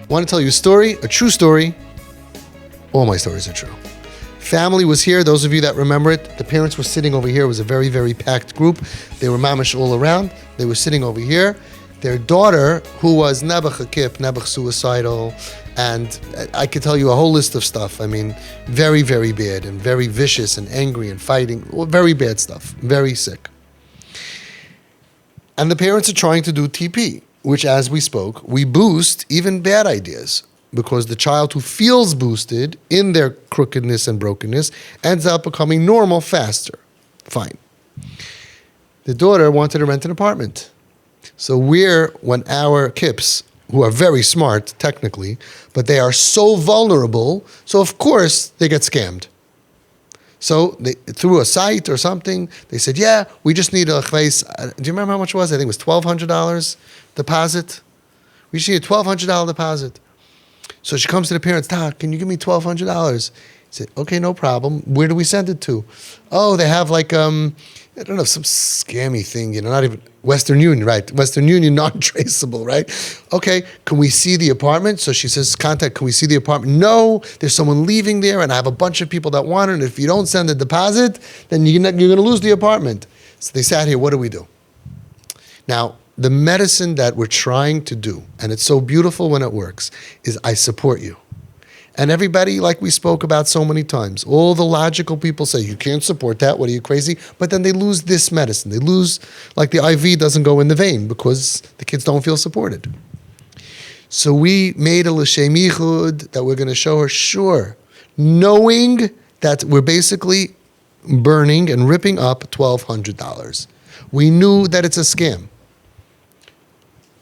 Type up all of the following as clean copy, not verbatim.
want to tell you a story, a true story. All my stories are true. Family was here. Those of you that remember it, the parents were sitting over here. It was a very, very packed group. They were mamish all around. They were sitting over here. Their daughter, who was nebuch hakip, nebuch suicidal, and I could tell you a whole list of stuff. I mean, very, very bad and very vicious and angry and fighting. Very bad stuff. Very sick. And the parents are trying to do TP, which, as we spoke, we boost even bad ideas, because the child who feels boosted in their crookedness and brokenness ends up becoming normal faster. Fine. The daughter wanted to rent an apartment. So when our kips, who are very smart technically, but they are so vulnerable, so of course they get scammed. So they, through a site or something, they said, yeah, we just need a chveis. Do you remember how much it was? I think it was $1,200 deposit. We just need a $1,200 deposit. So she comes to the parents, can you give me $1,200? He said, okay, no problem. Where do we send it to? Oh, they have like, I don't know, some scammy thing, not even, Western Union, right? Western Union, non-traceable, right? Okay, can we see the apartment? So she says, can we see the apartment? No, there's someone leaving there, and I have a bunch of people that want it, and if you don't send the deposit, then you're going to lose the apartment. So they sat here, what do we do? Now, the medicine that we're trying to do, and it's so beautiful when it works, is I support you. And everybody, like we spoke about so many times, all the logical people say, you can't support that, what are you, crazy? But then they lose this medicine. They lose, like the IV doesn't go in the vein because the kids don't feel supported. So we made a l'shem yichud that we're going to show her, sure, knowing that we're basically burning and ripping up $1,200. We knew that it's a scam.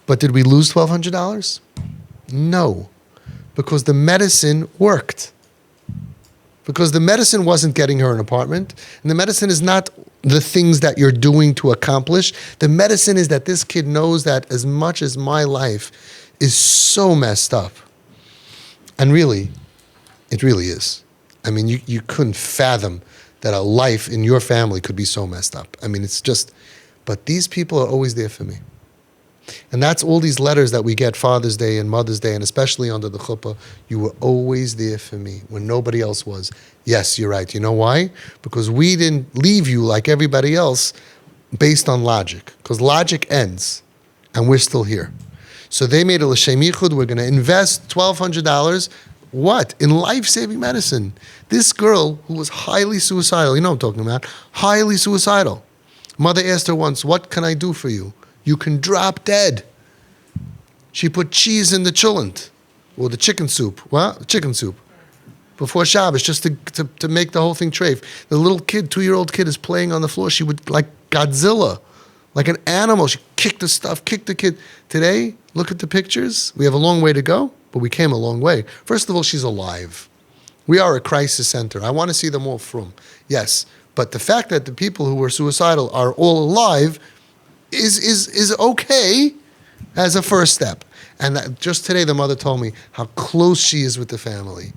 But did we lose $1,200? No. Because the medicine worked. Because the medicine wasn't getting her an apartment. And the medicine is not the things that you're doing to accomplish. The medicine is that this kid knows that as much as my life is so messed up, and really, it really is. I mean, you couldn't fathom that a life in your family could be so messed up. I mean, it's just, but these people are always there for me. And that's all these letters that we get Father's Day and Mother's Day, and especially under the chuppah. You were always there for me when nobody else was. Yes, you're right. You know why? Because we didn't leave you like everybody else based on logic. Because logic ends, and we're still here. So they made a l'shem yichud. We're going to invest $1,200. What? In life-saving medicine. This girl who was highly suicidal, you know what I'm talking about, highly suicidal. Mother asked her once, what can I do for you? You can drop dead. She put cheese in the chulent, or the chicken soup. What? Chicken soup. Before Shabbos, just to make the whole thing treif. The little kid, 2-year-old kid, is playing on the floor. She would, like Godzilla, like an animal. She kicked the stuff, kicked the kid. Today, look at the pictures. We have a long way to go, but we came a long way. First of all, she's alive. We are a crisis center. I want to see them all from. Yes, but the fact that the people who were suicidal are all alive is okay as a first step. And that, just today the mother told me how close she is with the family.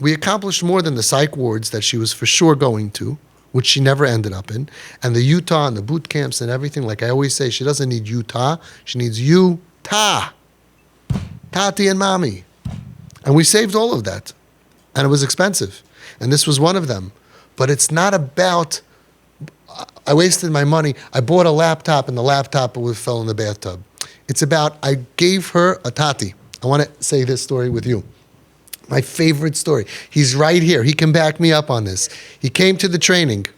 We accomplished more than the psych wards that she was for sure going to, which she never ended up in, and the Utah and the boot camps and everything. Like I always say, she doesn't need Utah, she needs Utah. Tati and Mommy. And we saved all of that. And it was expensive. And this was one of them. But it's not about, I wasted my money. I bought a laptop and the laptop fell in the bathtub. It's about, I gave her a Tati. I want to say this story with you. My favorite story. He's right here. He can back me up on this. He came to the training for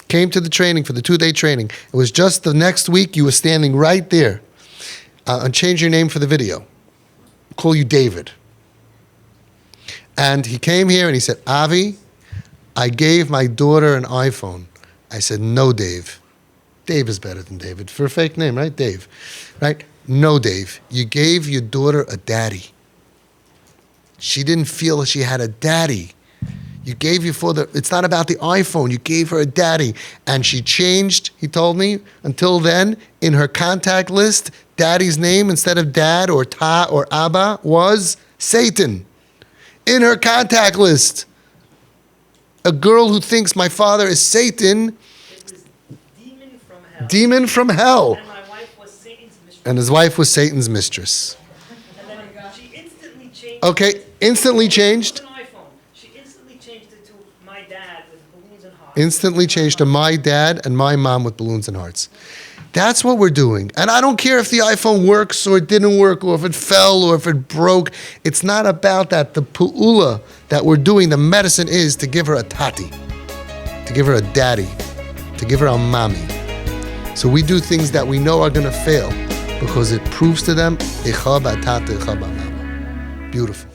the 2-day training. It was just the next week. You were standing right there. And change your name for the video. I'll call you David. And he came here and he said, Avi, I gave my daughter an iPhone. I said, no, Dave. Dave is better than David. For a fake name, right? Dave. Right? No, Dave. You gave your daughter a daddy. She didn't feel that she had a daddy. You gave you it's not about the iPhone. You gave her a daddy. And she changed, he told me, until then, in her contact list, daddy's name instead of dad or ta or abba was Satan. In her contact list. A girl who thinks my father is Satan. It was demon from hell. Demon from hell. And my wife was Satan's mistress. And his wife was Satan's mistress. And then she instantly changed Okay, it. instantly It changed. was an iPhone. She instantly changed it to my dad with balloons and hearts. Instantly changed to my dad and my mom with balloons and hearts. That's what we're doing. And I don't care if the iPhone works or it didn't work or if it fell or if it broke. It's not about that. The pu'ula that we're doing, the medicine is to give her a tati, to give her a daddy, to give her a mommy. So we do things that we know are going to fail because it proves to them, icha ba'tata, icha ba'mama. Beautiful.